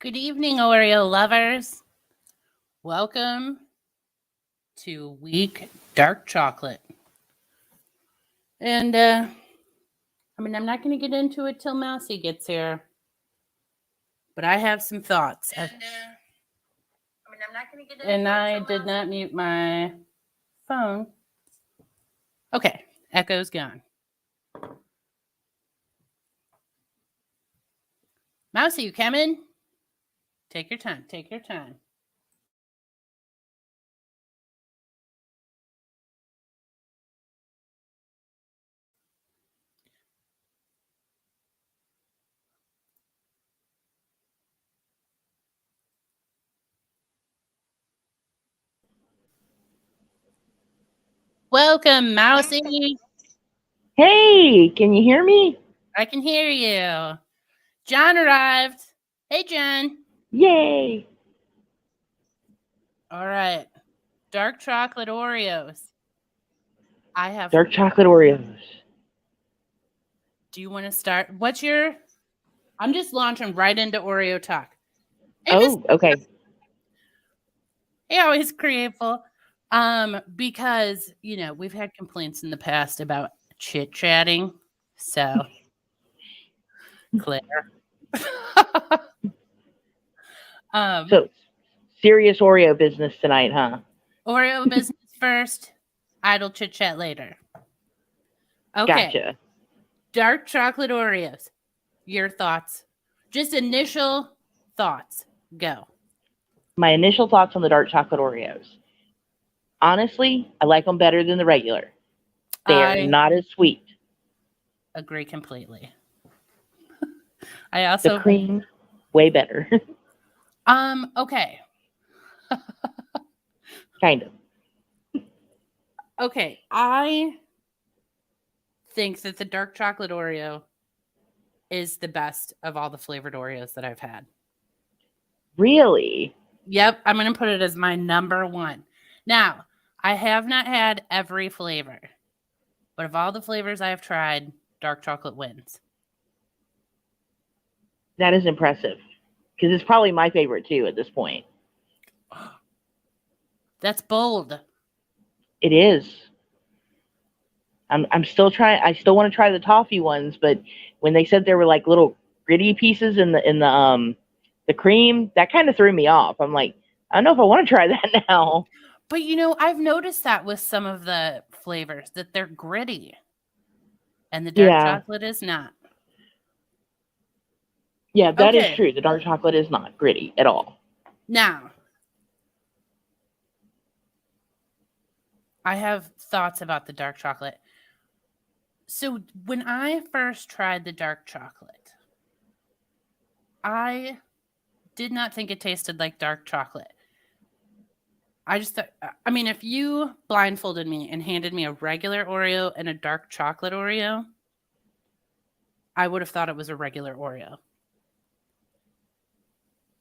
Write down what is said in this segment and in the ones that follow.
Good evening, Oreo lovers. Welcome to Week Dark Chocolate. And, I'm not going to get into it till Mousy gets here, but I have some thoughts. And I did not mute my phone. Okay, echo's gone. Mousy, you coming? Take your time. Take your time. Welcome, Mousy. Hey, can you hear me? I can hear you. John arrived. Hey, John. Yay! All right. Dark chocolate Oreos. I have. Dark chocolate Oreos. Do you want to start? I'm just launching right into Oreo talk. Okay. Hey, always creative. Because we've had complaints in the past about chit chatting. So, Claire. So, serious Oreo business tonight, huh? Oreo business first, idle chit chat later. Okay. Gotcha. Dark chocolate Oreos. Your thoughts? Just initial thoughts. Go. My initial thoughts on the dark chocolate Oreos. Honestly, I like them better than the regular. They are not as sweet. Agree completely. I also the cream way better. Okay. Kind of. Okay, I think that the dark chocolate Oreo is the best of all the flavored Oreos that I've had. Really? Yep, I'm going to put it as my number one. Now, I have not had every flavor, but of all the flavors I have tried, dark chocolate wins. That is impressive. Because it's probably my favorite too at this point. That's bold. It is. I'm still trying. I still want to try the toffee ones, but when they said there were like little gritty pieces in the cream, that kind of threw me off. I'm like, I don't know if I want to try that now. But I've noticed that with some of the flavors that they're gritty, and the dark chocolate is not. Yeah, that is true. The dark chocolate is not gritty at all. Now, I have thoughts about the dark chocolate. So when I first tried the dark chocolate, I did not think it tasted like dark chocolate. I just thought, if you blindfolded me and handed me a regular Oreo and a dark chocolate Oreo, I would have thought it was a regular Oreo.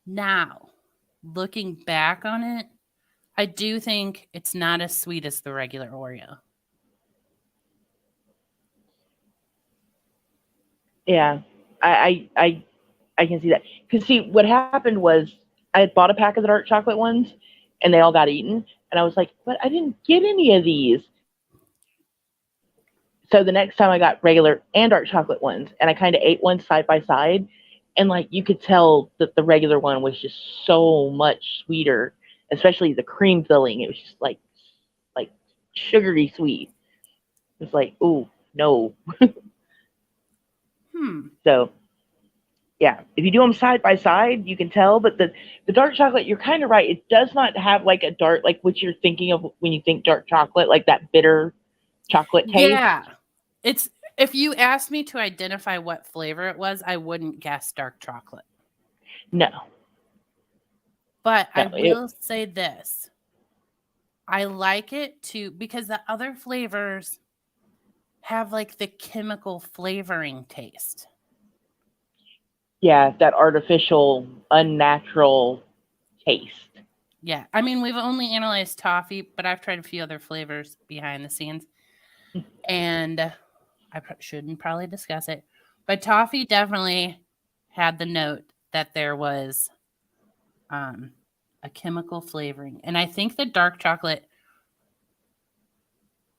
Now, looking back on it, I do think it's not as sweet as the regular Oreo. Yeah, I can see that. Because see, what happened was I had bought a pack of the dark chocolate ones, and they all got eaten, and I was like, but I didn't get any of these. So the next time I got regular and dark chocolate ones, and I kind of ate one side by side, and like you could tell that the regular one was just so much sweeter, especially the cream filling. It was just like sugary sweet. It's like, ooh, no. So yeah, if you do them side by side, you can tell. But the dark chocolate, you're kind of right. It does not have like a dark, like what you're thinking of when you think dark chocolate, like that bitter chocolate taste. Yeah, if you asked me to identify what flavor it was, I wouldn't guess dark chocolate. No. But I will say this. I like it too because the other flavors have like the chemical flavoring taste. Yeah, that artificial, unnatural taste. Yeah, we've only analyzed toffee, but I've tried a few other flavors behind the scenes. And I shouldn't probably discuss it. But toffee definitely had the note that there was a chemical flavoring. And I think the dark chocolate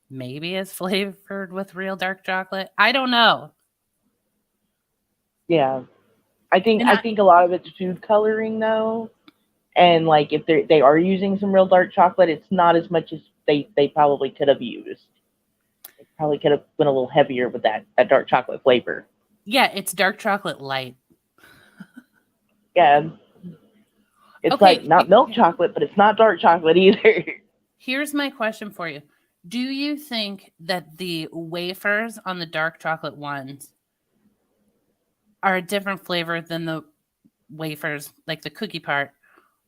maybe is flavored with real dark chocolate. I don't know. Yeah. I think And I think a lot of it's food coloring though. And like if they are using some real dark chocolate, it's not as much as they probably could have used. They probably could have been a little heavier with that dark chocolate flavor. yeah, it's dark chocolate light. Yeah. It's like Okay, not milk chocolate, but it's not dark chocolate either. here's my question for you. Do you think that the wafers on the dark chocolate ones are a different flavor than the wafers, like the cookie part,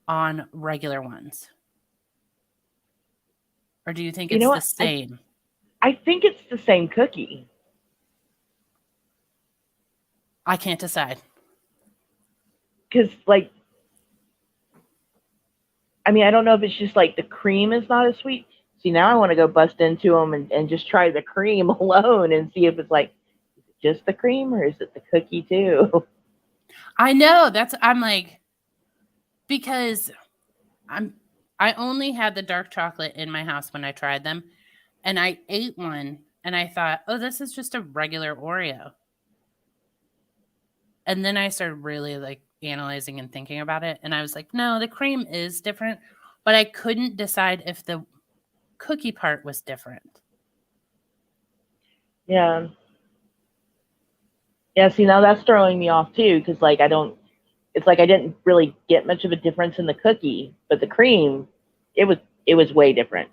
on regular ones? Or do you think You it's know the what? same? I think it's the same cookie. I can't decide. Because like I mean, I don't know if it's just like the cream is not as sweet. See, now I want to go bust into them and just try the cream alone and see if it's like just the cream or is it the cookie too? I know I'm like, because I only had the dark chocolate in my house when I tried them, and I ate one and I thought, oh, this is just a regular Oreo. And then I started really like analyzing and thinking about it, and I was like, no, the cream is different, but I couldn't decide if the cookie part was different. Yeah. Yeah, see, now that's throwing me off too because like I don't, it's like I didn't really get much of a difference in the cookie, but the cream, it was it was way different.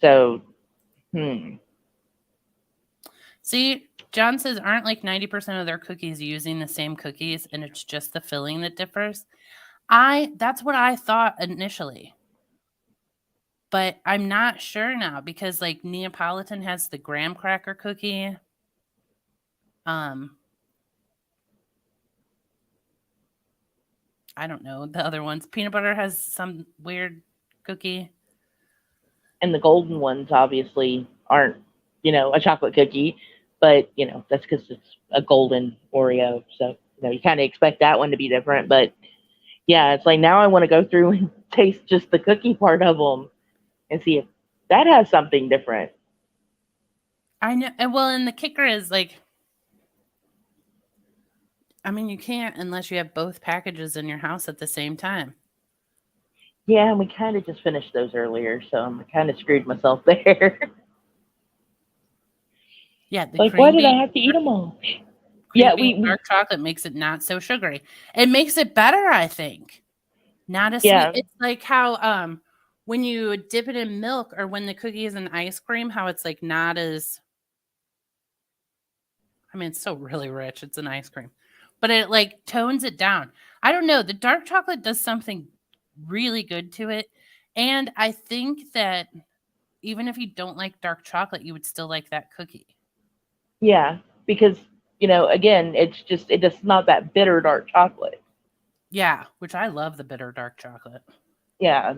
So, See, John says aren't like 90% of their cookies using the same cookies and it's just the filling that differs. That's what I thought initially. But I'm not sure now because like Neapolitan has the graham cracker cookie. Um I don't know the other ones. Peanut butter has some weird cookie. and the golden ones obviously aren't, a chocolate cookie, but that's because it's a golden Oreo. So you kind of expect that one to be different. But yeah, it's like now I want to go through and taste just the cookie part of them and see if that has something different. I know. Well, and the kicker is like, I mean, you can't unless you have both packages in your house at the same time. Yeah, and we kind of just finished those earlier, so I'm kind of screwed myself there. Yeah, the Like, why cream did I bean, have to eat them all? cream Yeah, bean we dark chocolate makes it not so sugary. It makes it better, I think. Not as sweet. yeah, It's like how when you dip it in milk or when the cookie is in ice cream, how it's like not as, I mean, it's still really rich. It's an ice cream, but it like tones it down. I don't know. The dark chocolate does something really good to it. And I think that even if you don't like dark chocolate, you would still like that cookie. yeah, because again, it's not that bitter dark chocolate. Yeah, which I love the bitter dark chocolate. Yeah,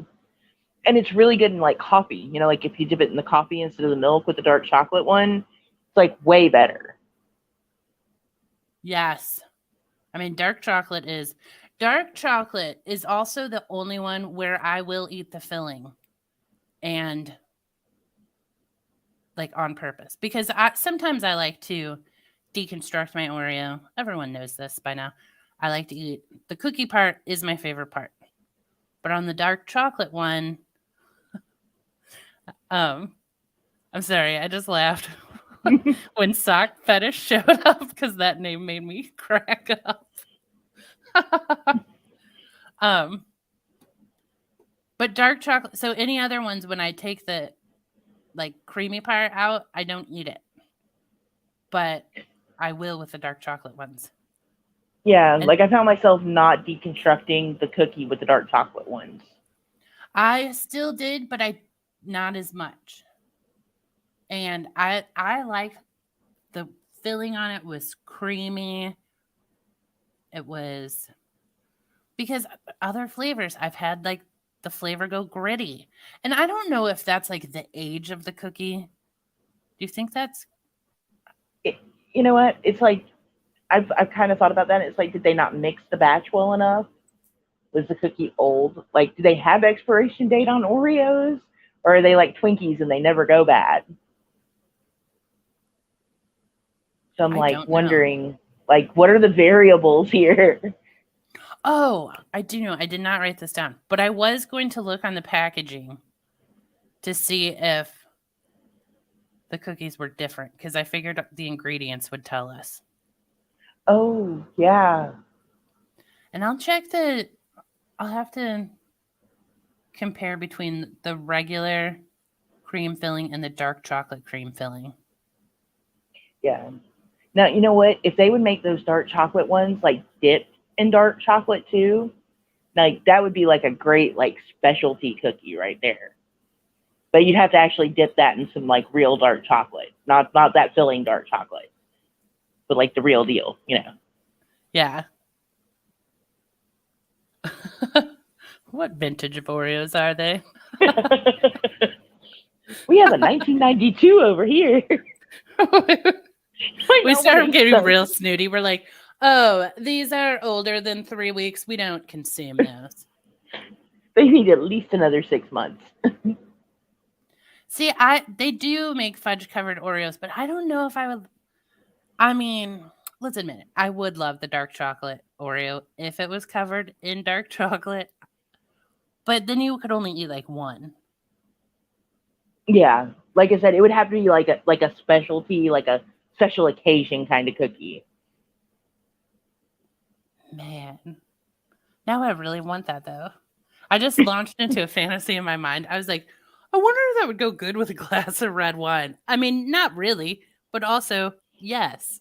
and it's really good in like coffee. Like if you dip it in the coffee instead of the milk with the dark chocolate one, it's like way better. Yes. I mean, dark chocolate is also the only one where I will eat the filling and like on purpose because sometimes I like to deconstruct my Oreo. Everyone knows this by now. I like to eat the cookie part is my favorite part. But on the dark chocolate one, um I'm sorry, I just laughed when Sock Fetish showed up because that name made me crack up. um but dark chocolate, so any other ones when I take the like creamy part out, I don't eat it. But I will with the dark chocolate ones. Yeah, And like I found myself not deconstructing the cookie with the dark chocolate ones. I still did, but I not as much. And I like the filling on it was creamy. It was because other flavors I've had like the flavor go gritty. And I don't know if that's like the age of the cookie. Do you think that's It, you know what? It's like I've kind of thought about that. It's like did they not mix the batch well enough? Was the cookie old? Like, do they have expiration date on Oreos? Or are they like Twinkies and they never go bad? So I'm I like don't know. wondering, like, what are the variables here? Oh, I do know. I did not write this down, but I was going to look on the packaging to see if the cookies were different because I figured the ingredients would tell us. Oh, yeah. And I'll have to compare between the regular cream filling and the dark chocolate cream filling. Yeah. Now, you know what? If they would make those dark chocolate ones like dipped in dark chocolate too, like that would be like a great like specialty cookie right there. But you'd have to actually dip that in some like real dark chocolate, not that filling dark chocolate, but like the real deal, you know. Yeah. What vintage of Oreos are they? We have a 1992 over here. We started getting real snooty. We're like, oh, these are older than 3 weeks. We don't consume those. They need at least another 6 months. See, they do make fudge covered Oreos, but I don't know if I would. I mean, let's admit it. I would love the dark chocolate Oreo if it was covered in dark chocolate, but then you could only eat like one. Yeah, like I said, it would have to be like a specialty, like a special occasion kind of cookie. Man, now I really want that though. I just launched into a fantasy in my mind. I was like, I wonder if that would go good with a glass of red wine. I mean, not really, but also, yes.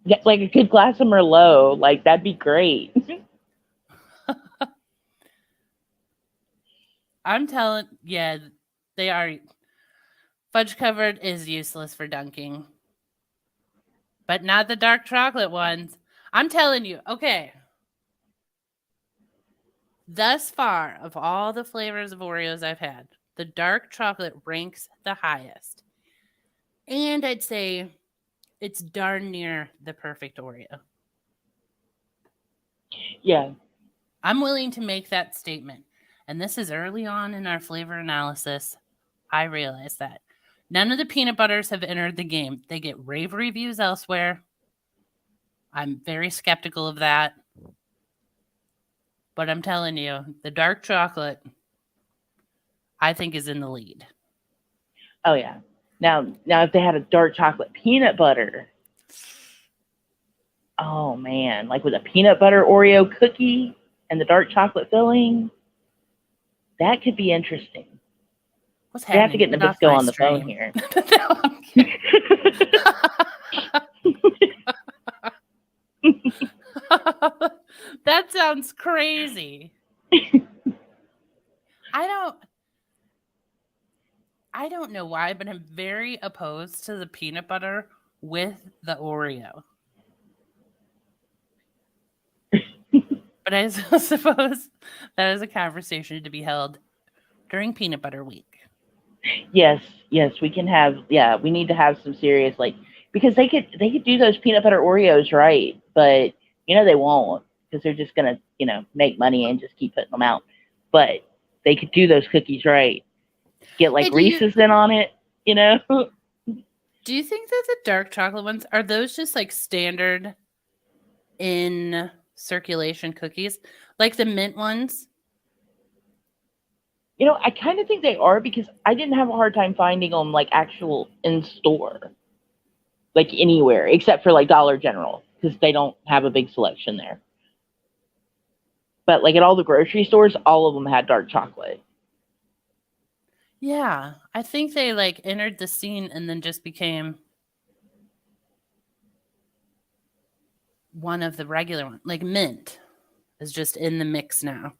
Yeah, like a good glass of Merlot, like that'd be great. I'm telling, yeah, they are. Fudge covered is useless for dunking, but not the dark chocolate ones. I'm telling you, okay. Thus far, of all the flavors of Oreos I've had, the dark chocolate ranks the highest. And I'd say it's darn near the perfect Oreo. Yeah. I'm willing to make that statement. And this is early on in our flavor analysis. I realize that. None of the peanut butters have entered the game. They get rave reviews elsewhere. I'm very skeptical of that. But I'm telling you, the dark chocolate, I think, is in the lead. Oh yeah. Now if they had a dark chocolate peanut butter, oh man, like with a peanut butter Oreo cookie and the dark chocolate filling, that could be interesting. What's We have to happening? get Get off Nabisco my on the phone stream. here. That sounds crazy. I don't know why, but I'm very opposed to the peanut butter with the Oreo. But I suppose that is a conversation to be held during peanut butter week. Yes, we can have. Yeah, we need to have some serious like because they could do those peanut butter Oreos right, but they won't because they're just gonna make money and just keep putting them out. But they could do those cookies right. Get like Hey, Reese's in on it. Do you think that the dark chocolate ones are those just like standard in circulation cookies, like the mint ones? I kind of think they are because I didn't have a hard time finding them like actual in store, like anywhere except for like Dollar General because they don't have a big selection there. But like at all the grocery stores, all of them had dark chocolate. Yeah, I think they like entered the scene and then just became one of the regular ones. Like mint is just in the mix now.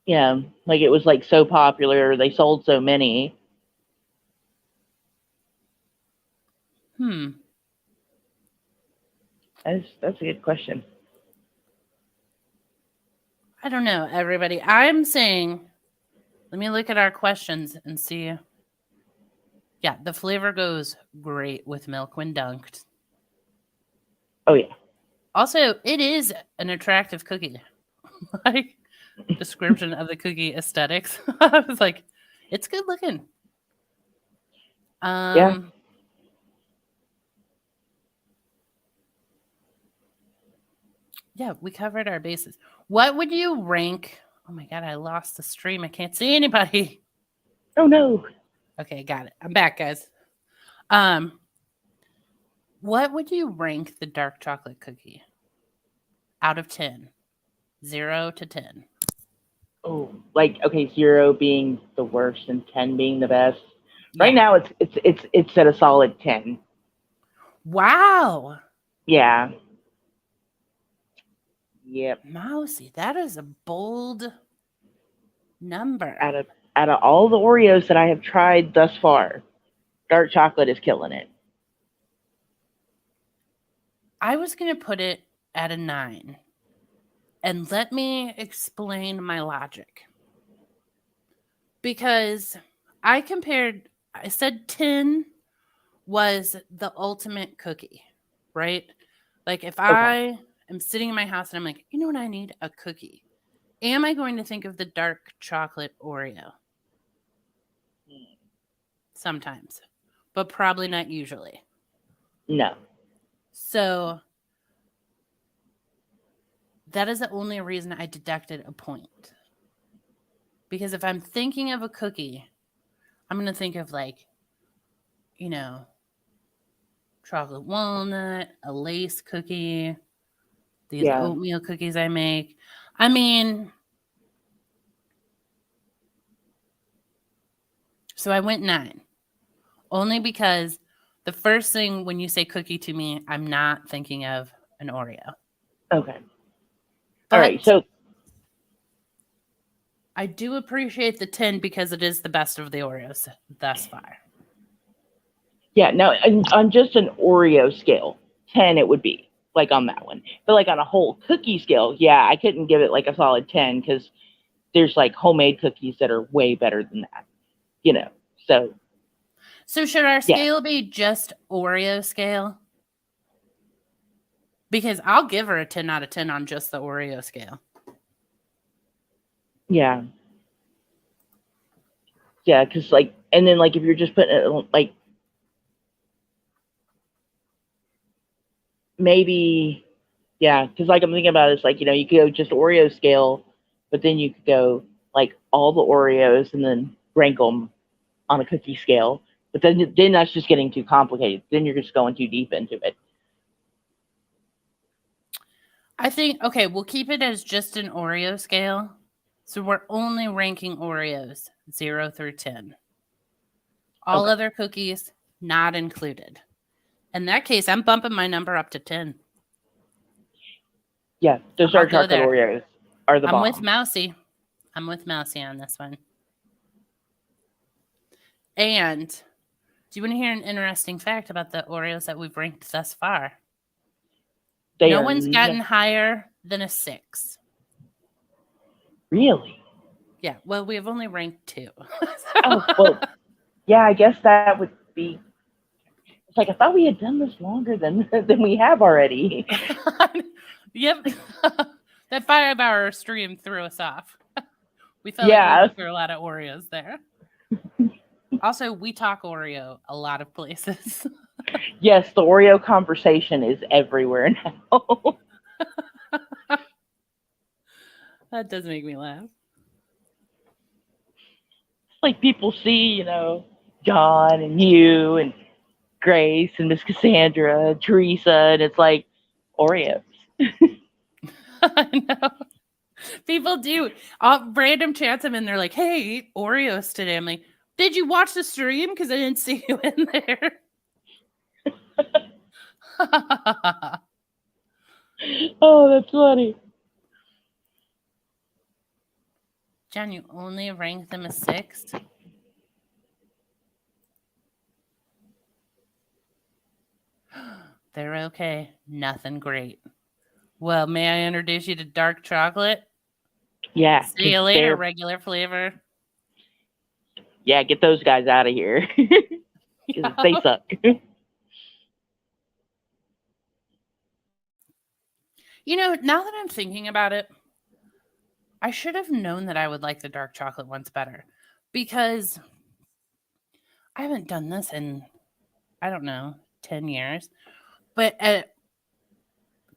Yeah, like it was like so popular, they sold so many. That's a good question. I don't know, everybody. I'm saying, let me look at our questions and see. Yeah, the flavor goes great with milk when dunked. Oh yeah. Also, it is an attractive cookie. like description of the cookie aesthetics. I was like, it's good looking. Yeah. Yeah, we covered our bases. What would you rank? Oh my god, I lost the stream. I can't see anybody. Oh no. Okay, got it. I'm back, guys. What would you rank the dark chocolate cookie out of 10? 0 to 10. Oh, like okay, 0 being the worst and 10 being the best. Right Yeah. now, it's at a solid 10. Wow. Yeah. Yep. Mousy, that is a bold number. Out of all the Oreos that I have tried thus far, dark chocolate is killing it. I was going to put it at a 9. And let me explain my logic. Because I said 10 was the ultimate cookie, right? Like if I am sitting in my house and I'm like, you know what I need? A cookie. Am I going to think of the dark chocolate Oreo? Sometimes, but probably not usually. No. So that is the only reason I deducted a point. Because if I'm thinking of a cookie, I'm going to think of like, you know, chocolate walnut, a lace cookie, these oatmeal cookies I make. I mean, so I went 9. Only because the first thing when you say cookie to me, I'm not thinking of an Oreo. Okay. But all right. So I do appreciate the 10 because it is the best of the Oreos thus far. yeah, no, on just an Oreo scale, 10 it would be like on that one. But like on a whole cookie scale, yeah, I couldn't give it like a solid 10 because there's like homemade cookies that are way better than that, you know. So should our scale be just Oreo scale? Because I'll give her a 10 out of 10 on just the Oreo scale. Yeah. Yeah, because like, and then like if you're just putting it like maybe, yeah, because like I'm thinking about it, it's like, you know, you could go just Oreo scale, but then you could go like all the Oreos and then rank them on a cookie scale. But then that's just getting too complicated. Then you're just going too deep into it. I think, okay, we'll keep it as just an Oreo scale. So we're only ranking Oreos 0 through 10. All other cookies not included. In that case, I'm bumping my number up to 10. Yeah, those dark chocolate Oreos are the bomb. I'm with Mousy on this one. And do you want to hear an interesting fact about the Oreos that we've ranked thus far? No one's gotten higher than a 6. Really? Yeah, well, we have only ranked 2. Oh, well, yeah, I guess that would be. It's like I thought we had done this longer than we have already. Yep. That 5-hour stream threw us off. We felt like we went through a lot of Oreos there. Also, we talk Oreo a lot of places. Yes, the Oreo conversation is everywhere now. That does make me laugh. Like people see, you know, John and you and Grace and Miss Cassandra, and Teresa, and it's like Oreos. I know. People do. Random chats them and they're like, hey, Oreos today. I'm like, did you watch the stream? Because I didn't see you in there. Oh, that's funny. John, you only rank them a 6? They're okay. Nothing great. Well, may I introduce you to dark chocolate? Yeah. See you later, regular flavor. Yeah, get those guys out of here. Because they suck. You know, now that I'm thinking about it, I should have known that I would like the dark chocolate ones better because I haven't done this in, I don't know, 10 years. But at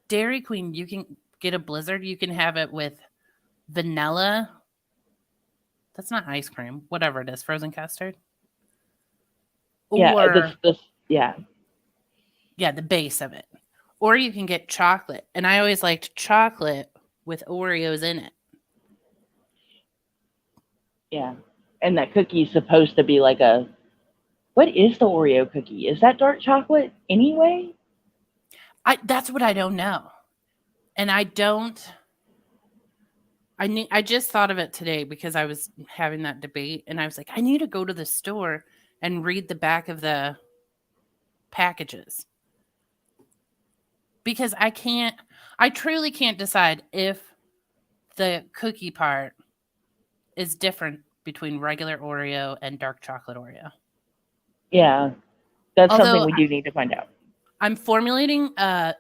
Dairy Queen, you can get a Blizzard. You can have it with vanilla. That's not ice cream, whatever it is, frozen custard. Yeah, Or, yeah. yeah, the base of it. Or you can get chocolate. And I always liked chocolate with Oreos in it. Yeah. And that cookie is supposed to be like a. What is the Oreo cookie? Is that dark chocolate anyway? That's what I don't know. And I just thought of it today because I was having that debate and I was like, I need to go to the store and read the back of the packages. Because I truly can't decide if the cookie part is different between regular Oreo and dark chocolate Oreo. Yeah. That's something Although we do need to find out. I'm formulating a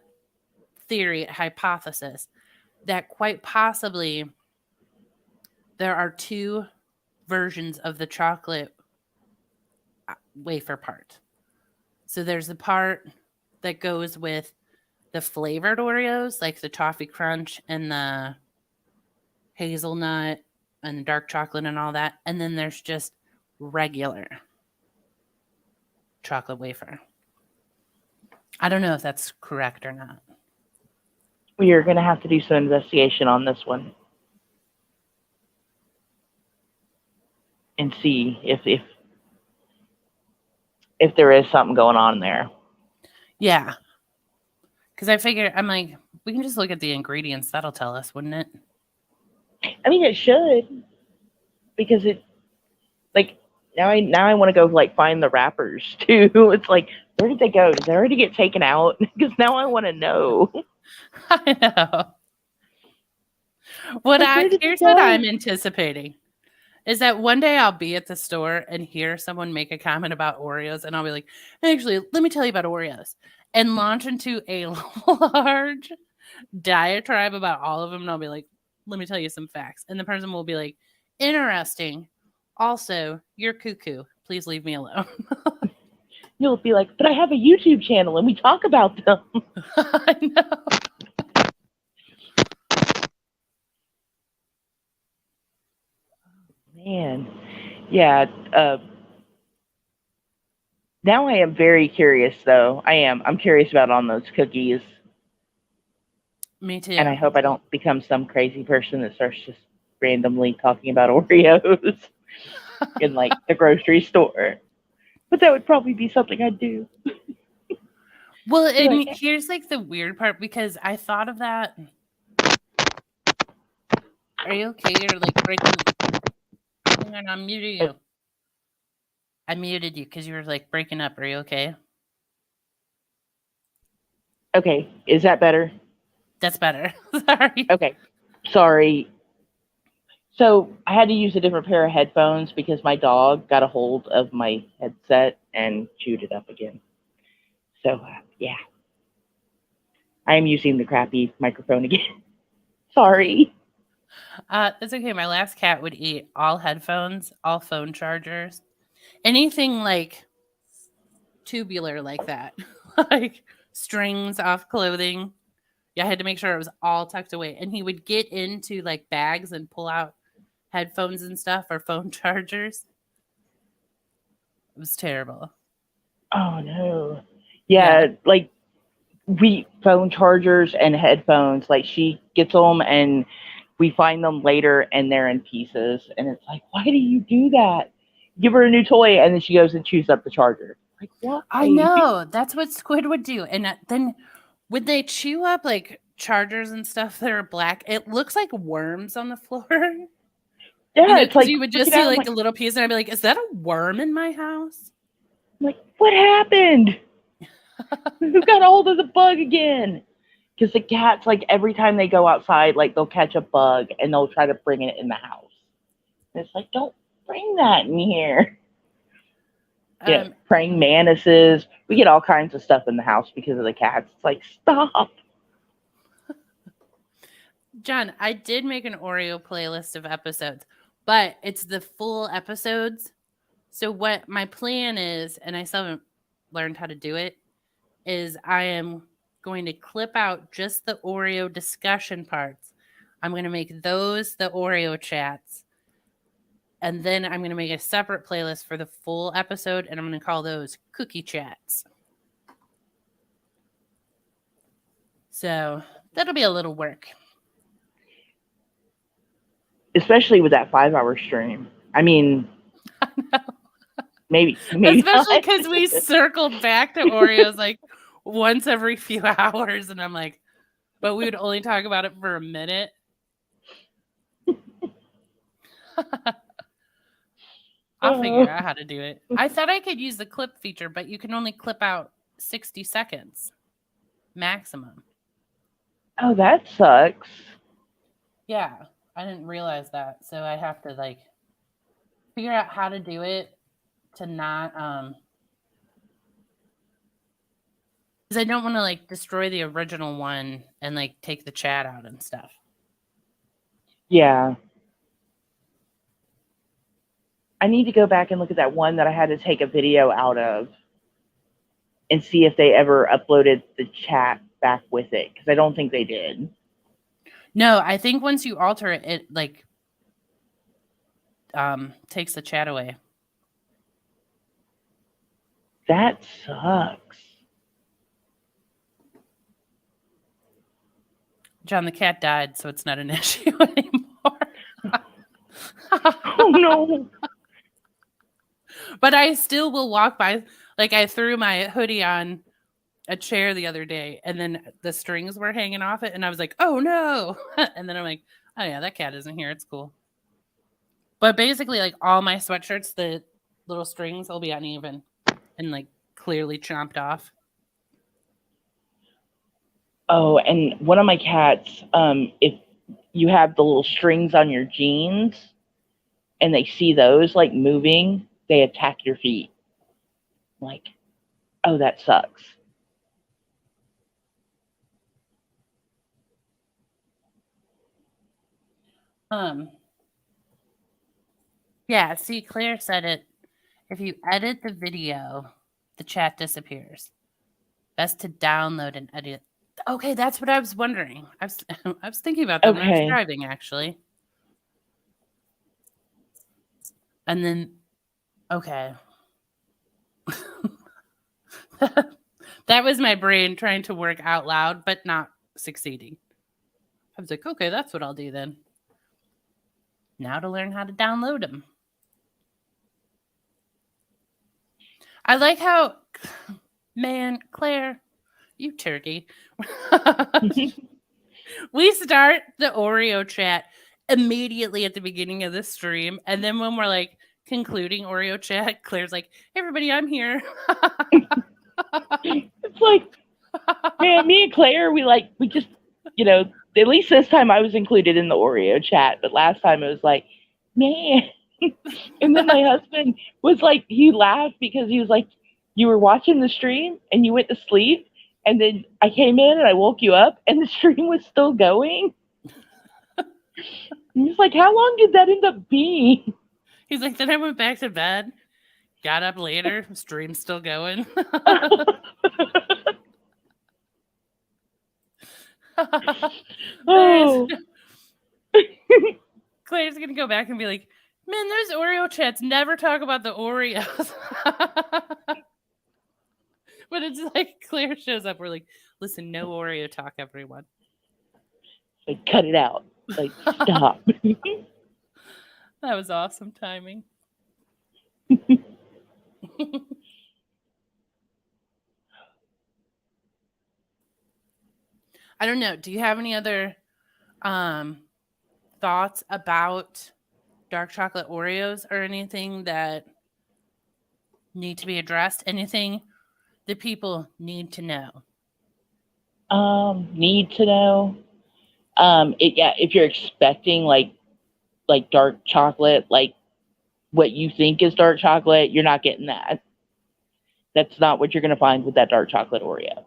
theory, a hypothesis, that quite possibly there are two versions of the chocolate wafer part. So there's the part that goes with the flavored Oreos, like the toffee crunch and the hazelnut and the dark chocolate and all that. And then there's just regular chocolate wafer. I don't know if that's correct or not. We are going to have to do some investigation on this one and see if there is something going on there. Yeah. Because I figure, I'm like, we can just look at the ingredients. That'll tell us, wouldn't it? I mean, it should, because it, like, now I want to go, like, find the wrappers, too. It's like, where did they go? Did they already get taken out? Because now I want to know. I know. Where did they Here's what go? I'm anticipating is that one day I'll be at the store and hear someone make a comment about Oreos, and I'll be like, actually, let me tell you about Oreos, and launch into a large diatribe about all of them. And I'll be like, let me tell you some facts. And the person will be like, interesting. Also, you're cuckoo. Please leave me alone. You'll be like, but I have a YouTube channel and we talk about them. I know. Man, yeah. Now I am very curious, though. I am. I'm curious about on those cookies. Me too. And I hope I don't become some crazy person that starts just randomly talking about Oreos in, like, the grocery store. But that would probably be something I'd do. Well, and Like, here's like the weird part because I thought of that. Are you okay? You're like breaking. Hang on, I'm muting you. I muted you because you were like breaking up. Are you okay? okay, is that better? That's better. Sorry. Okay, sorry. So I had to use a different pair of headphones because my dog got a hold of my headset and chewed it up again. So, yeah. I am using the crappy microphone again. Sorry. That's okay. My last cat would eat all headphones, all phone chargers, anything like tubular like that, like strings off clothing. Yeah, I had to make sure it was all tucked away. And he would get into like bags and pull out headphones and stuff or phone chargers. It was terrible. Oh, no. Yeah, like, phone chargers and headphones, like, she gets them and we find them later and they're in pieces. And it's like, why do you do that? Give her a new toy and then she goes and chews up the charger. Like, what? I know. That's what Squid would do. And then when they chew up like chargers and stuff that are black, it looks like worms on the floor. Yeah, it's Because like, you would just look at see it, like a little piece, and I'd be like, "Is that a worm in my house?" I'm like, what happened? Who got hold of the bug again? Because the cats, like, every time they go outside, like, they'll catch a bug and they'll try to bring it in the house. And it's like, don't bring that in here. Yeah, praying mantises. We get all kinds of stuff in the house because of the cats. It's like, stop. John, I did make an Oreo playlist of episodes, but it's the full episodes. So what my plan is, and I still haven't learned how to do it, is I am going to clip out just the Oreo discussion parts. I'm going to make those the Oreo chats. And then I'm going to make a separate playlist for the full episode, and I'm going to call those cookie chats. So that'll be a little work. Especially with that 5-hour stream. I mean, maybe Especially not. because we circled back to Oreos like once every few hours, and I'm like, but we would only talk about it for a minute. I'll figure out how to do it. I thought I could use the clip feature, but you can only clip out 60 seconds maximum. Oh, that sucks. Yeah, I didn't realize that. So I have to like figure out how to do it to not because I don't want to like destroy the original one and like take the chat out and stuff. Yeah. I need to go back and look at that one that I had to take a video out of and see if they ever uploaded the chat back with it, because I don't think they did. No, I think once you alter it, it like takes the chat away. That sucks. John, the cat died, so it's not an issue anymore. Oh no. But I still will walk by. Like I threw my hoodie on a chair the other day, and then the strings were hanging off it, and I was like, "Oh no!" And then I'm like, "Oh yeah, that cat isn't here. It's cool." But basically, like all my sweatshirts, the little strings will be uneven and like clearly chomped off. Oh, and one of my cats, if you have the little strings on your jeans and they see those like moving, they attack your feet. Like, oh, that sucks. Yeah, see, Claire said it. If you edit the video, the chat disappears. Best to download and edit. Okay, that's what I was wondering. I was thinking about that when I was driving, actually. And then, okay. That was my brain trying to work out loud, but not succeeding. I was like, okay, that's what I'll do then. Now to learn how to download them. I like how, man, Claire, you turkey. We start the Oreo chat immediately at the beginning of the stream. And then when we're like concluding Oreo chat, Claire's like, hey, everybody, I'm here. It's like, man, me and Claire, we just, you know, at least this time I was included in the Oreo chat, but last time it was like, man. And then my husband was like, he laughed because he was like, you were watching the stream and you went to sleep, and then I came in and I woke you up and the stream was still going. And he's like, how long did that end up being? He's like, then I went back to bed, got up later, stream's still going. Oh. Claire's gonna go back and be like, man, those Oreo chats never talk about the Oreos. But it's like Claire shows up, we're like, listen, no Oreo talk, everyone. Like, cut it out. Like, stop. That was awesome timing. I don't know. Do you have any other thoughts about dark chocolate Oreos or anything that need to be addressed? Anything that people need to know? Need to know. If you're expecting like dark chocolate, like what you think is dark chocolate, you're not getting that. That's not what you're going to find with that dark chocolate Oreo.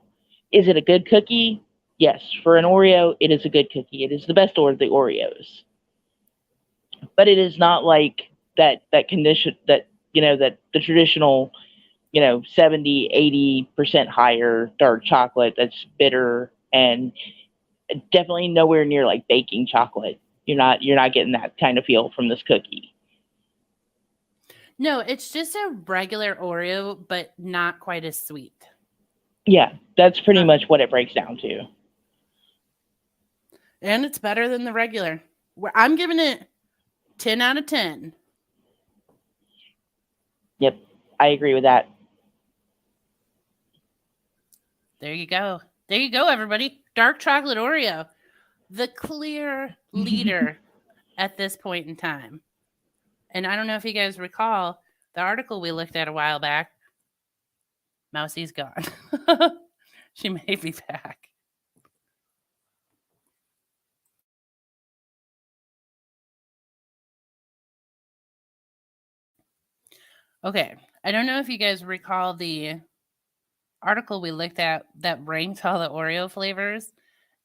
Is it a good cookie? Yes, for an Oreo, it is a good cookie. It is the best of the Oreos, but it is not like that condition that that the traditional 70-80% higher dark chocolate that's bitter and definitely nowhere near like baking chocolate. You're not getting that kind of feel from this cookie. No, it's just a regular Oreo, but not quite as sweet. Yeah, that's pretty much what it breaks down to. And it's better than the regular. I'm giving it 10 out of 10. Yep, I agree with that. There you go. There you go, everybody. Dark chocolate Oreo, the clear leader at this point in time. And I don't know if you guys recall the article we looked at a while back. Mousie's gone. She may be back. Okay. I don't know if you guys recall the article we looked at that ranked all the Oreo flavors,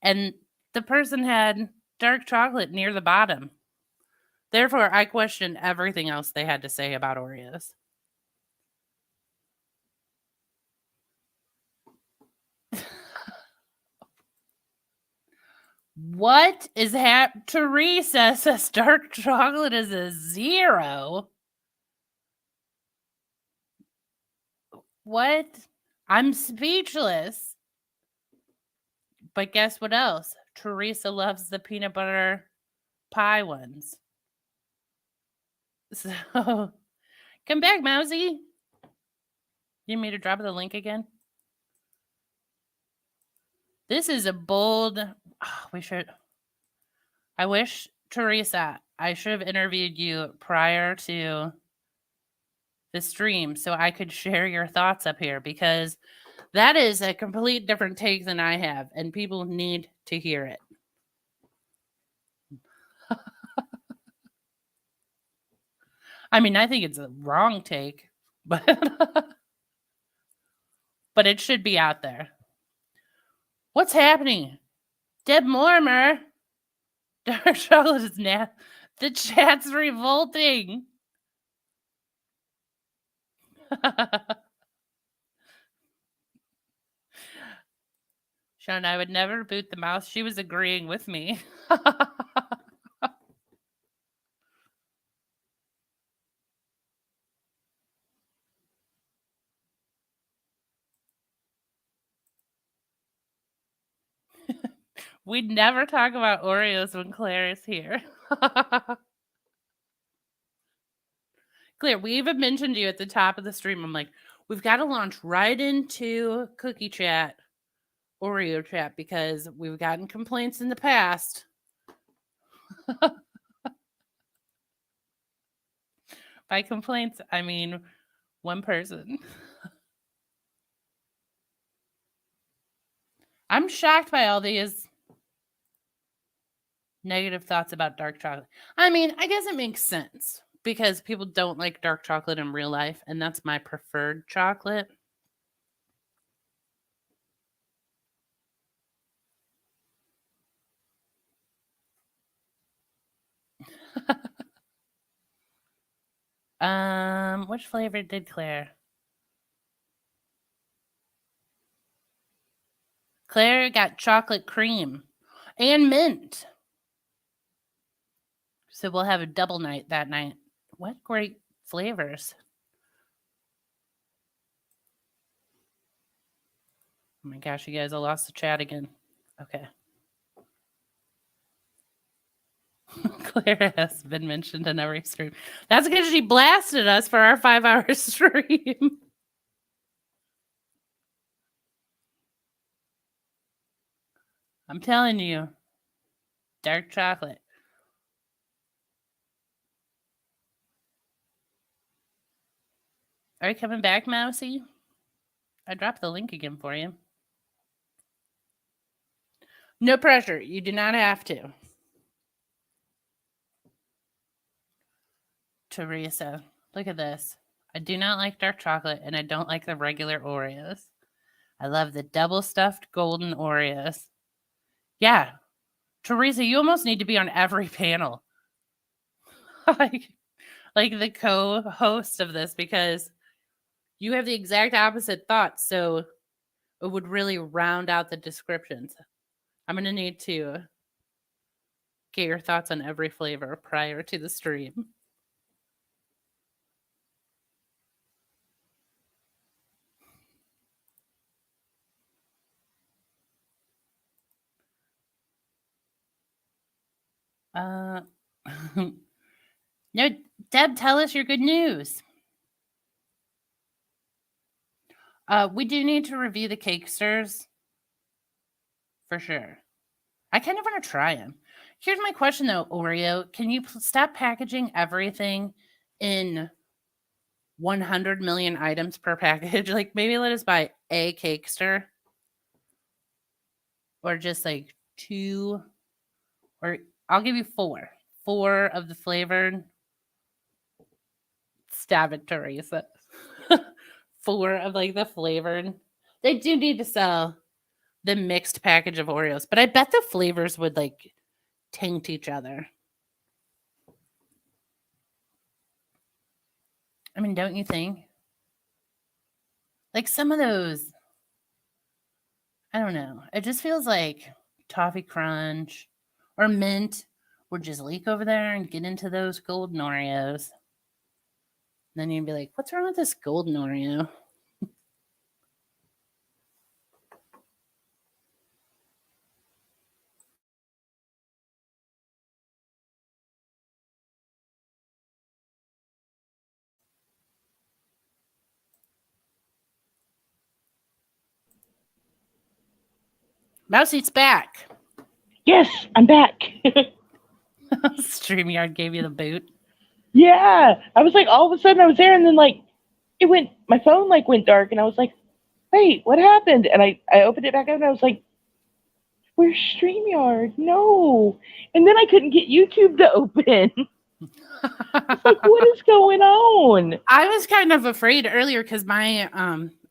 and the person had dark chocolate near the bottom. Therefore, I questioned everything else they had to say about Oreos. What is Teresa says dark chocolate is a 0. What? I'm speechless. But guess what else? Teresa loves the peanut butter pie ones. So, come back, Mousy. You need me to drop the link again? This is a bold. Oh, I wish, Teresa, I should have interviewed you prior to the stream so I could share your thoughts up here, because that is a complete different take than I have, and people need to hear it. I mean, I think it's a wrong take, but but it should be out there. What's happening? Deb Mortimer. Dark chocolate is the chat's revolting. Sean, I would never boot the mouse. She was agreeing with me. We'd never talk about Oreos when Claire is here. Claire, we even mentioned you at the top of the stream. I'm like, we've got to launch right into cookie chat, Oreo chat, because we've gotten complaints in the past. By complaints, I mean one person. I'm shocked by all these negative thoughts about dark chocolate. I mean, I guess it makes sense because people don't like dark chocolate in real life, and that's my preferred chocolate. Which flavor did Claire? Claire got chocolate cream and mint. So we'll have a double night that night. What great flavors. Oh my gosh, you guys, I lost the chat again. Okay. Claire has been mentioned in every stream. That's because she blasted us for our 5-hour stream. I'm telling you. Dark chocolate. Are you coming back, Mousy? I dropped the link again for you. No pressure. You do not have to. Teresa, look at this. I do not like dark chocolate, and I don't like the regular Oreos. I love the double stuffed golden Oreos. Yeah. Teresa, you almost need to be on every panel. like the co-host of this, because you have the exact opposite thoughts, so it would really round out the descriptions. I'm going to need to get your thoughts on every flavor prior to the stream. No, Deb, tell us your good news. We do need to review the cakesters for sure. I kind of want to try them. Here's my question though, Oreo. Can you stop packaging everything in 100 million items per package? Like maybe let us buy a cakester, or just like 2, or I'll give you 4. 4 of the flavored. Stab it, Teresa. 4 of like the flavored. They do need to sell the mixed package of Oreos, but I bet the flavors would like taint each other. I mean, don't you think? Like some of those, I don't know. It just feels like Toffee Crunch or Mint would just leak over there and get into those golden Oreos. Then you'd be like, what's wrong with this golden Oreo? Mousey's back. Yes, I'm back. StreamYard gave you the boot. Yeah, I was like, all of a sudden I was there, and then like my phone like went dark, and I was like, wait, what happened? And I opened it back up, and I was like, where's StreamYard? No. And then I couldn't get YouTube to open. It's like, what is going on? I was kind of afraid earlier because my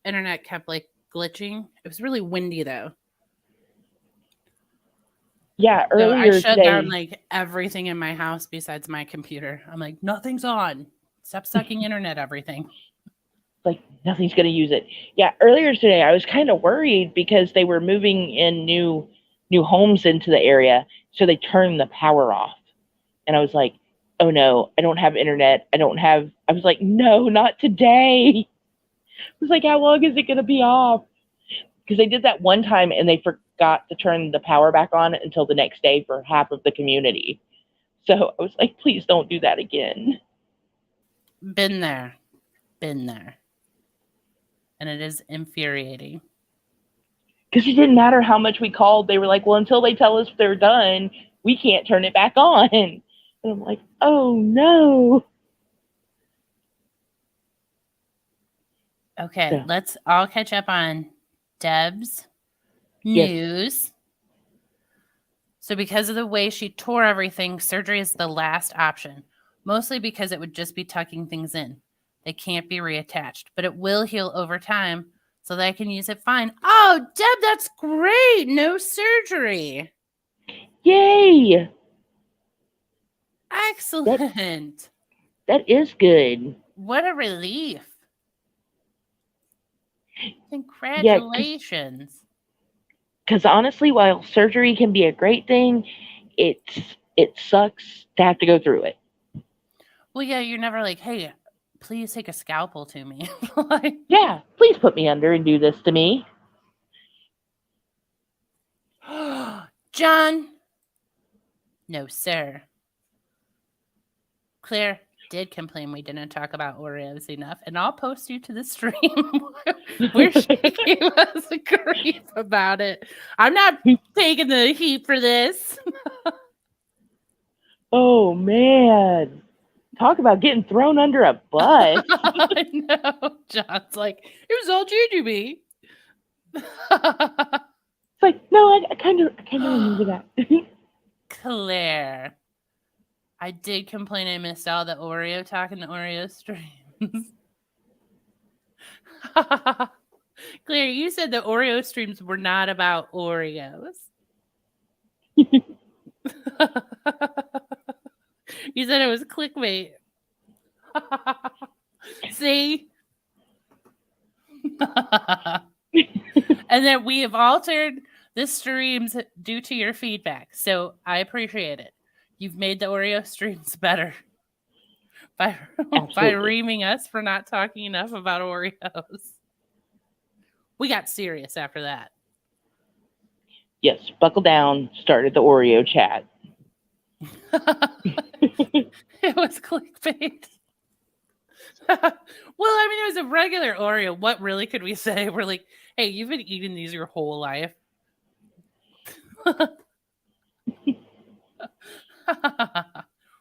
internet kept like glitching. It was really windy though. Yeah, So earlier I shut today, down like everything in my house besides my computer. I'm like, nothing's on. Stop sucking internet, everything. like nothing's going to use it. Yeah, earlier today I was kind of worried because they were moving in new homes into the area, so they turned the power off. And I was like, "Oh no, I don't have internet. I was like, "No, not today." I was like, "How long is it going to be off?" Because they did that one time and they forgot to turn the power back on until the next day for half of the community. So I was like, "Please don't do that again." Been there. And it is infuriating. Because it didn't matter how much we called. They were like, well, until they tell us they're done, we can't turn it back on. And I'm like, oh no. Okay, So, let's all catch up on Deb's news. Yes. So because of the way she tore everything, surgery is the last option, mostly because it would just be tucking things in. They can't be reattached, but it will heal over time so that I can use it fine. Oh, Deb, that's great. No surgery. yay. Excellent. That is good. What a relief. Congratulations. Yeah, because honestly, while surgery can be a great thing, it sucks to have to go through it. Well, yeah, you're never like, hey, please take a scalpel to me. Yeah, please put me under and do this to me. John. No, sir. Claire did complain we didn't talk about Oreos enough, and I'll post you to the stream where she gave us a grief about it. I'm not taking the heat for this. Oh, man. Talk about getting thrown under a bus. I know. John's like, it was all Jujubee. It's like, no, I kind of remember that. Claire. I did complain I missed all the Oreo talk in the Oreo streams. Claire, you said the Oreo streams were not about Oreos. You said it was clickbait. See? And then we have altered the streams due to your feedback. So I appreciate it. You've made the Oreo streams better by reaming us for not talking enough about Oreos. We got serious after that. Yes, buckle down. Started the Oreo chat. It was clickbait. Well, I mean, it was a regular Oreo. What really could we say? We're like, hey, you've been eating these your whole life.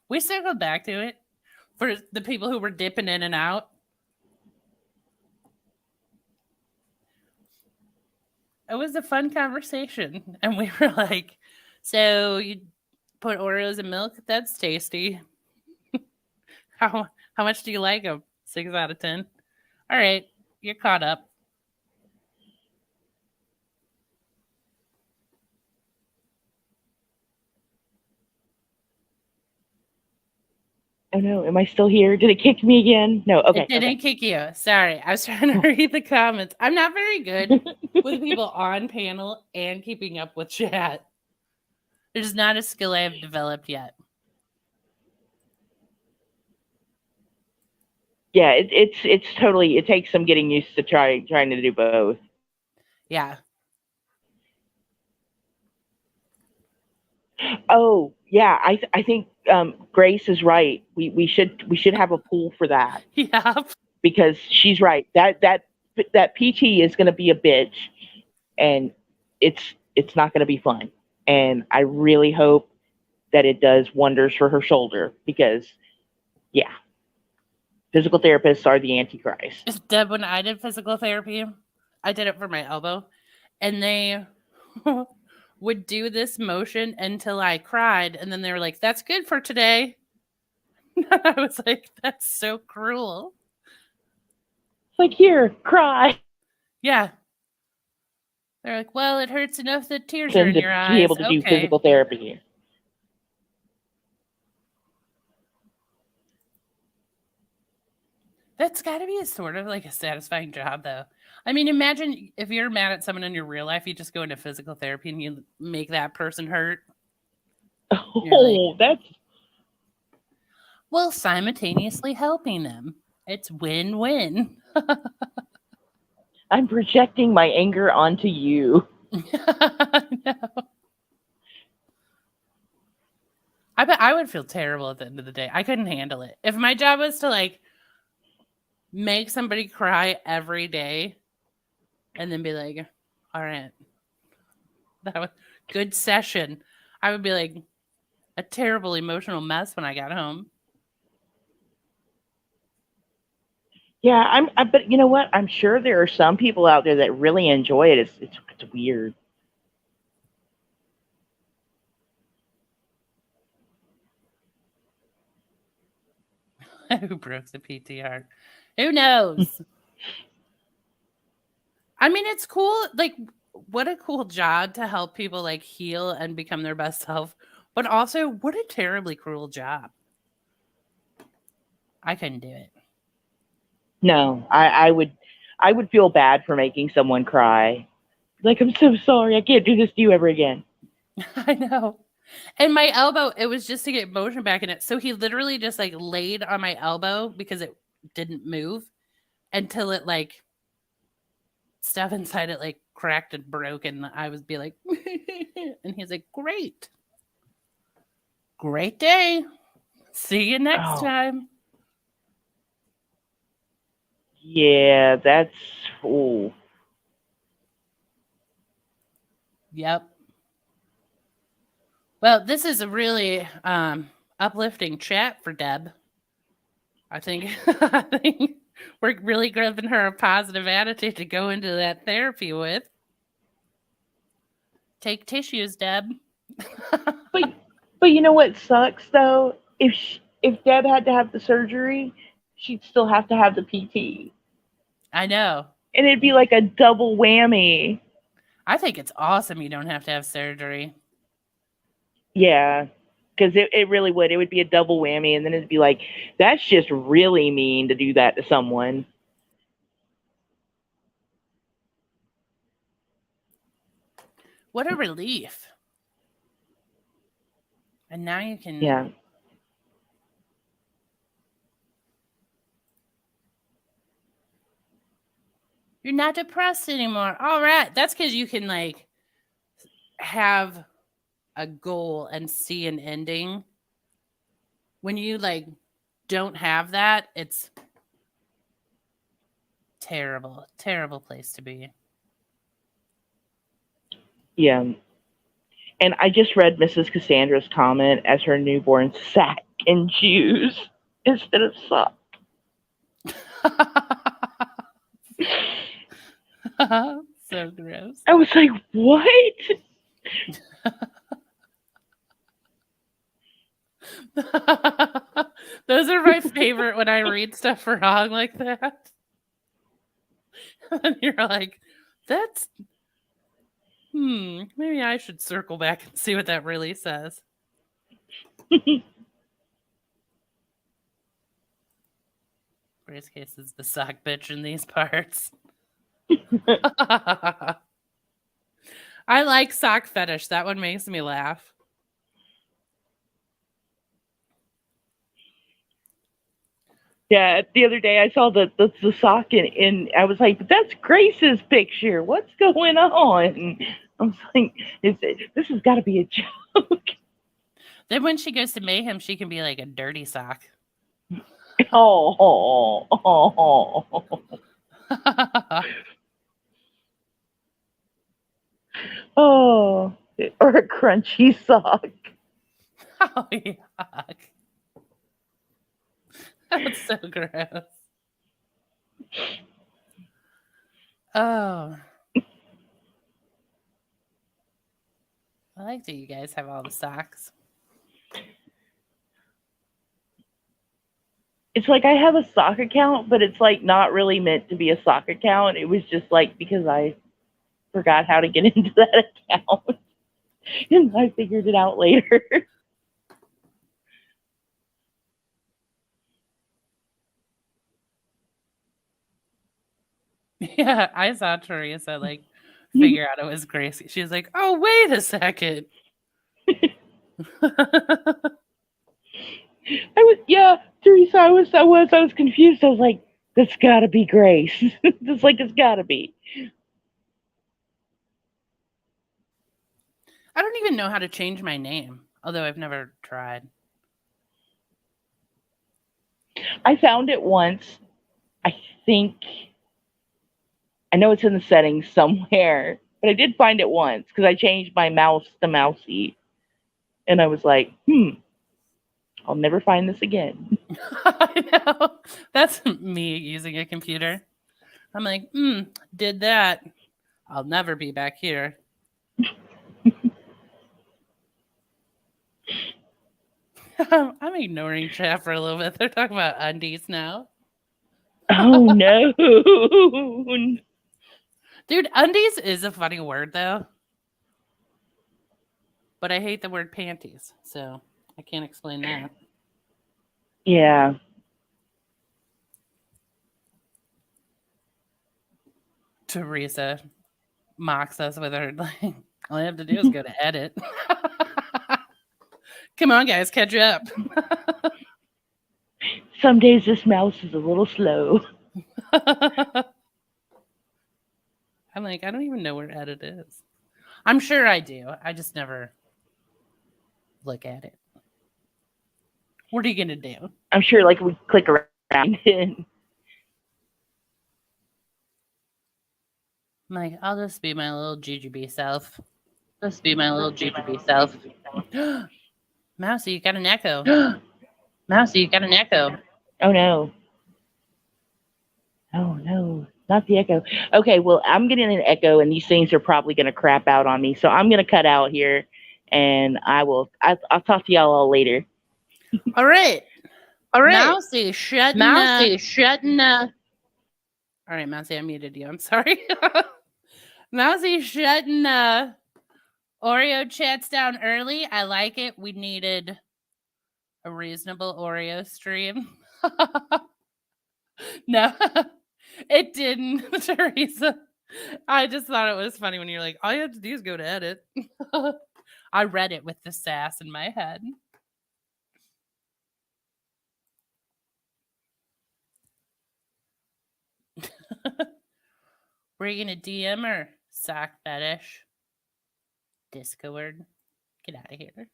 We circled back to it for the people who were dipping in and out. It was a fun conversation. And we were like, so you put Oreos in milk? That's tasty. How much do you like them? 6 out of 10. All right, you're caught up. Oh no, am I still here? Did it kick me again? No, okay. It didn't kick you. Sorry, I was trying to read the comments. I'm not very good with people on panel and keeping up with chat. It is not a skill I have developed yet. Yeah, it's totally. It takes some getting used to trying to do both. Yeah. Oh yeah, I think Grace is right. We should have a pool for that. Yeah. Because she's right. That PT is going to be a bitch, and it's not going to be fun. And I really hope that it does wonders for her shoulder because, yeah, physical therapists are the antichrist. Deb, when I did physical therapy, I did it for my elbow, and they would do this motion until I cried, and then they were like, "That's good for today." I was like, "That's so cruel." Like, here, cry. Yeah. They're like, "Well, it hurts enough that tears are in your eyes." To be able to do physical therapy. That's got to be a sort of like a satisfying job, though. I mean, imagine if you're mad at someone in your real life, you just go into physical therapy and you make that person hurt. Oh, that's... Well, simultaneously helping them. It's win-win. I'm projecting my anger onto you. No. I bet I would feel terrible at the end of the day. I couldn't handle it. If my job was to like make somebody cry every day and then be like, all right, that was good session, I would be like a terrible emotional mess when I got home. Yeah, but you know what? I'm sure there are some people out there that really enjoy it. It's weird. Who broke the PTR? Who knows? I mean, it's cool. Like, what a cool job to help people like heal and become their best self. But also, what a terribly cruel job. I couldn't do it. No, I would feel bad for making someone cry. Like, I'm so sorry. I can't do this to you ever again. I know. And my elbow, it was just to get motion back in it. So he literally just like laid on my elbow because it didn't move until it like stuff inside it like cracked and broke. And I would be like, and he's like, great day. See you next time. Yeah, that's... Ooh. Yep. Well, this is a really uplifting chat for Deb. I think we're really giving her a positive attitude to go into that therapy with. Take tissues, Deb. but you know what sucks though? If Deb had to have the surgery, she'd still have to have the PT. I know. And it'd be like a double whammy. I think it's awesome you don't have to have surgery. Yeah. Because it really would. It would be a double whammy, and then it'd be like, that's just really mean to do that to someone. What a relief. And now you can. Yeah. You're not depressed anymore. All right. That's because you can like have a goal and see an ending. When you like don't have that, it's terrible, terrible place to be. Yeah. And I just read Mrs. Cassandra's comment as her newborn sack and shoes instead of sock. So gross. I was like, what? Those are my favorite when I read stuff wrong like that. And you're like, that's maybe I should circle back and see what that really says. Grace Case is the sock bitch in these parts. I like sock fetish. That one makes me laugh. Yeah, the other day I saw the sock in I was like, that's Grace's picture. What's going on? I was like, this has got to be a joke. Then when she goes to Mayhem, she can be like a dirty sock. Oh. Oh, or a crunchy sock. Oh, yuck. That's so gross. Oh. I like that you guys have all the socks. It's like I have a sock account, but it's like not really meant to be a sock account. It was just like because I forgot how to get into that account. And I figured it out later. Yeah, I saw Teresa like figure out it was Gracie. She was like, "Oh, wait a second." Teresa, I was confused. I was like, that's gotta be Grace. It's gotta be. I don't even know how to change my name, although I've never tried. I found it once. I think I know it's in the settings somewhere, but I did find it once because I changed my mouse to Mousy, and I was like, I'll never find this again. I know. That's me using a computer. I'm like, did that. I'll never be back here. I'm ignoring chat for a little bit. They're talking about undies now. Oh no. Dude, undies is a funny word though. But I hate the word panties, so I can't explain that. Yeah. Teresa mocks us with her like, all I have to do is go to edit. Come on, guys, catch up. Some days this mouse is a little slow. I'm like, I don't even know where edit is. I'm sure I do. I just never look at it. What are you gonna do? I'm sure like we click around and I'm like, I'll just be my little GGB self. Mousy, you got an echo. Mousy, you got an echo. Oh no. Oh no. Not the echo. Okay, well, I'm getting an echo, and these things are probably going to crap out on me. So I'm going to cut out here, and I'll talk to y'all all later. All right. Mousy, shutting up. All right, Mousy, I muted you. I'm sorry. Mousy shutting Oreo chat's down early. I like it. We needed a reasonable Oreo stream. No, it didn't, Teresa. I just thought it was funny when you're like, all you have to do is go to edit. I read it with the sass in my head. Were you gonna DM or sock fetish? Discord. Get out of here.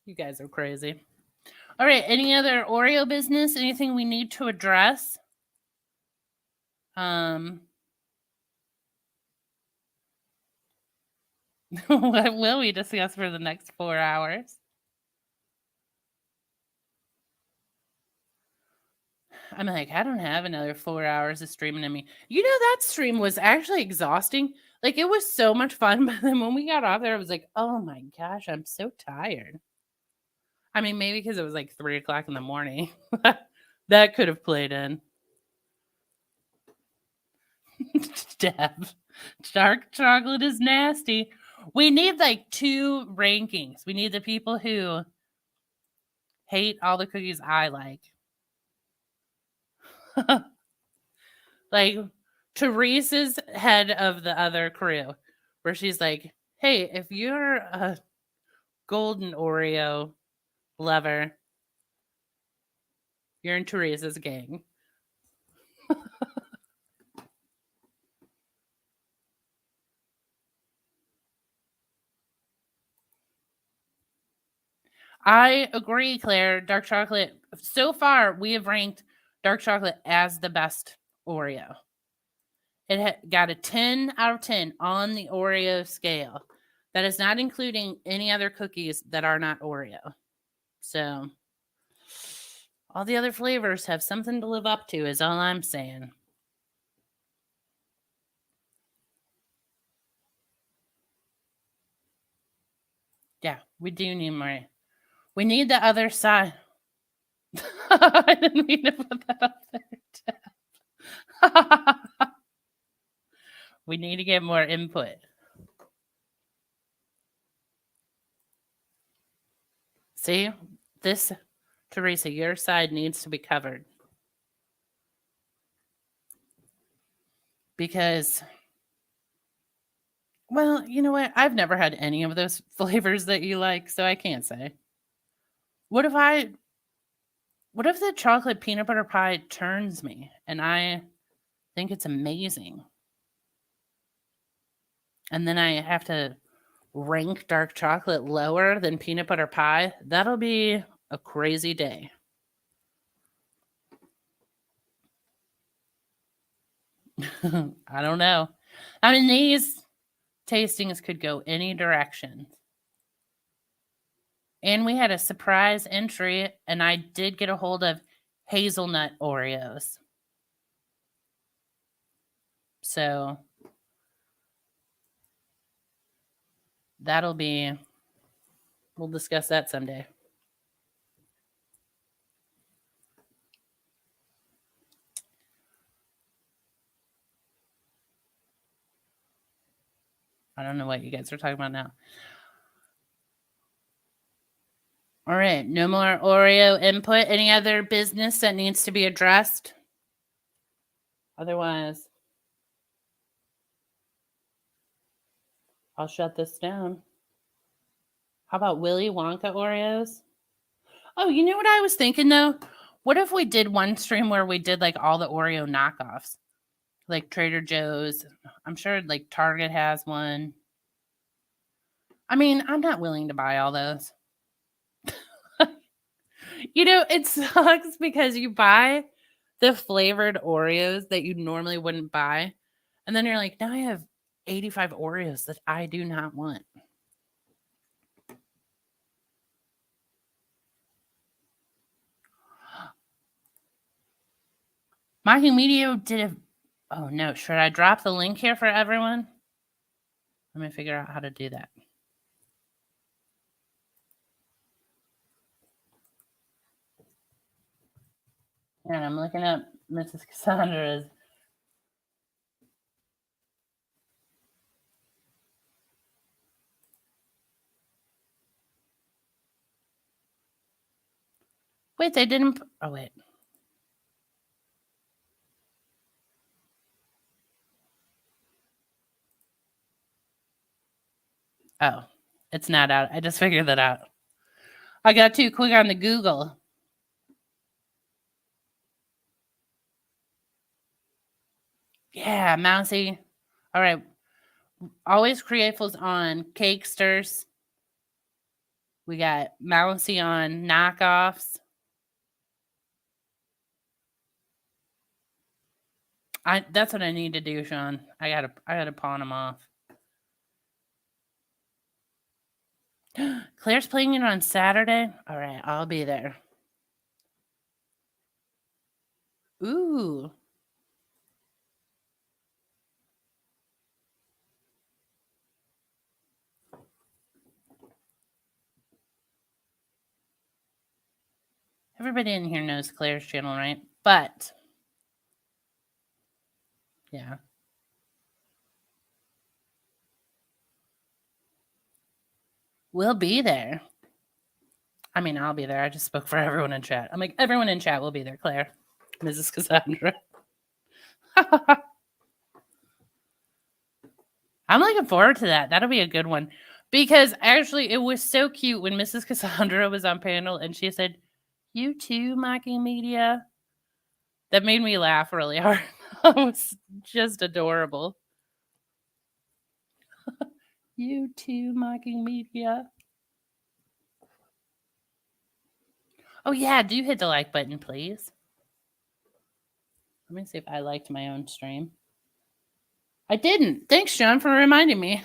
You guys are crazy. All right, any other Oreo business? Anything we need to address? What will we discuss for the next 4 hours? I'm like, I don't have another 4 hours of streaming in me. You know, that stream was actually exhausting. Like, it was so much fun, but then when we got off there, I was like, oh my gosh, I'm so tired. I mean, maybe because it was like 3 o'clock in the morning. That could have played in. Deb, dark chocolate is nasty. We need like 2 rankings. We need the people who hate all the cookies I like. Like Teresa's head of the other crew, where she's like, hey, if you're a golden Oreo lover, you're in Teresa's gang. I agree, Claire. Dark chocolate. So far, we have ranked dark chocolate as the best Oreo. It got a 10 out of 10 on the Oreo scale. That is not including any other cookies that are not Oreo. So, all the other flavors have something to live up to, is all I'm saying. Yeah, we do need more. We need the other side. I didn't mean to put that up there. We need to get more input. See, this, Teresa, your side needs to be covered. Because, well, you know what? I've never had any of those flavors that you like, so I can't say. What if the chocolate peanut butter pie turns me and I think it's amazing? And then I have to rank dark chocolate lower than peanut butter pie? That'll be a crazy day. I don't know. I mean, these tastings could go any direction. And we had a surprise entry, and I did get a hold of hazelnut Oreos. So we'll discuss that someday. I don't know what you guys are talking about now. All right, no more Oreo input. Any other business that needs to be addressed? Otherwise, I'll shut this down. How about Willy Wonka Oreos? Oh, you know what I was thinking though? What if we did one stream where we did like all the Oreo knockoffs? Like Trader Joe's. I'm sure like Target has one. I mean, I'm not willing to buy all those. You know, it sucks because you buy the flavored Oreos that you normally wouldn't buy. And then you're like, now I have 85 Oreos that I do not want. Mocking Media did a... Oh no, should I drop the link here for everyone? Let me figure out how to do that. And I'm looking up Mrs. Cassandra's Wait, they didn't. Oh, wait. Oh, it's not out. I just figured that out. I got too quick on the Google. Yeah, Mousy. All right. Always Createfuls on Cakesters. We got Mousy on knockoffs. That's what I need to do, Sean. I gotta pawn them off. Claire's playing it on Saturday. All right, I'll be there. Ooh. Everybody in here knows Claire's channel, right? But yeah. We'll be there. I mean, I'll be there. I just spoke for everyone in chat. I'm like, everyone in chat will be there, Claire. Mrs. Cassandra. I'm looking forward to that. That'll be a good one. Because actually, it was so cute when Mrs. Cassandra was on panel and she said, "You too, mocking media." That made me laugh really hard. It was just adorable. You too, mocking media. Oh, yeah. Do hit the like button, please. Let me see if I liked my own stream. I didn't. Thanks, John, for reminding me.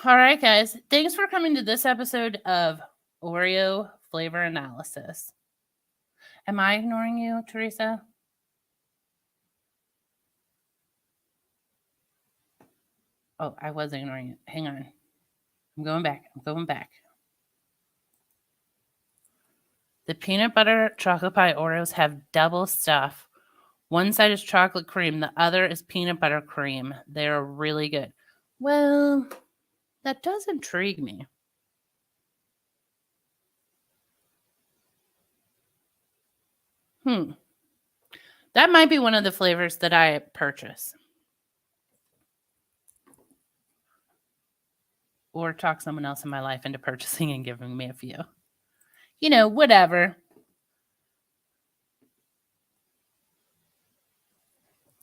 All right, guys. Thanks for coming to this episode of Oreo Flavor Analysis. Am I ignoring you, Teresa? Oh, I was ignoring you. Hang on. I'm going back. The peanut butter chocolate pie Oreos have double stuff. One side is chocolate cream. The other is peanut butter cream. They're really good. Well, that does intrigue me. That might be one of the flavors that I purchase. Or talk someone else in my life into purchasing and giving me a few. You know, whatever.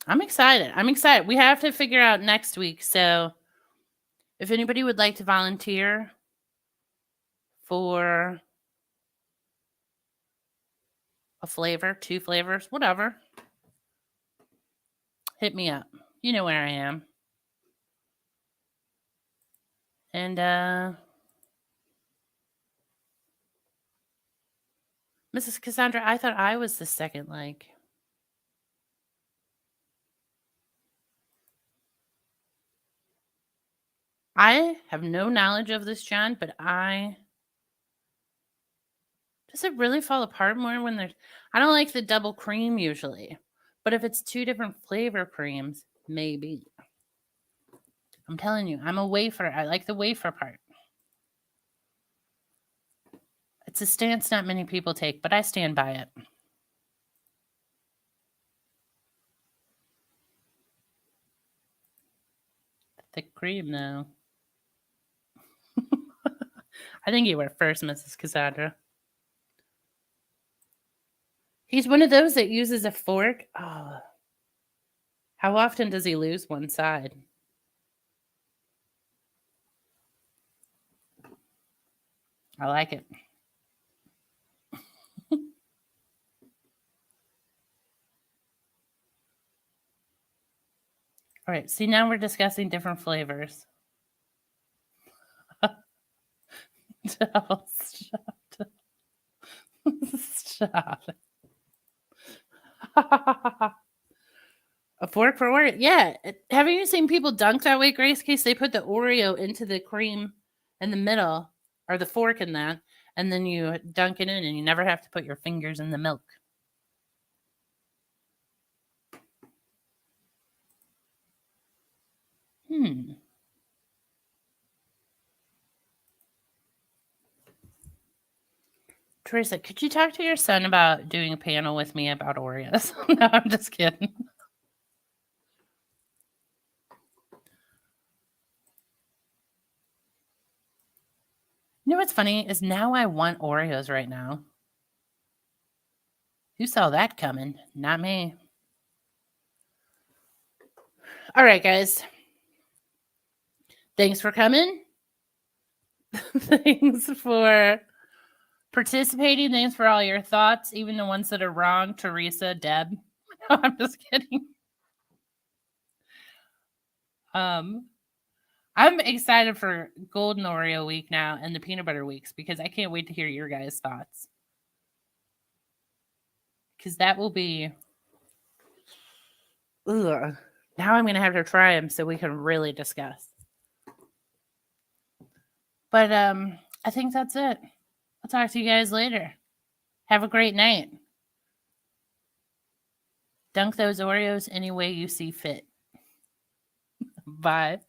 I'm excited. We have to figure out next week. So if anybody would like to volunteer for a flavor, 2 flavors, whatever, hit me up. You know where I am. And Mrs. Cassandra, I thought I was the second like. I have no knowledge of this, John, but does it really fall apart more when there's... I don't like the double cream usually, but if it's 2 different flavor creams, maybe. I'm telling you, I'm a wafer. I like the wafer part. It's a stance not many people take, but I stand by it. Thick cream, though. I think you were first, Mrs. Cassandra. He's one of those that uses a fork. Oh. How often does he lose one side? I like it. All right, see, now we're discussing different flavors. Stop. Stop. A fork for Oreo? Yeah. Haven't you seen people dunk that way, Grace Case? They put the Oreo into the cream in the middle, or the fork in that, and then you dunk it in, and you never have to put your fingers in the milk. Teresa, could you talk to your son about doing a panel with me about Oreos? No, I'm just kidding. You know what's funny is now I want Oreos right now. Who saw that coming? Not me. All right, guys. Thanks for coming. Thanks for participating. Thanks for all your thoughts, even the ones that are wrong. Teresa, Deb. No, I'm just kidding. I'm excited for Golden Oreo week now and the peanut butter weeks because I can't wait to hear your guys' thoughts. Because that will be. Ugh. Now I'm going to have to try them so we can really discuss. But I think that's it. I'll talk to you guys later. Have a great night. Dunk those Oreos any way you see fit. Bye.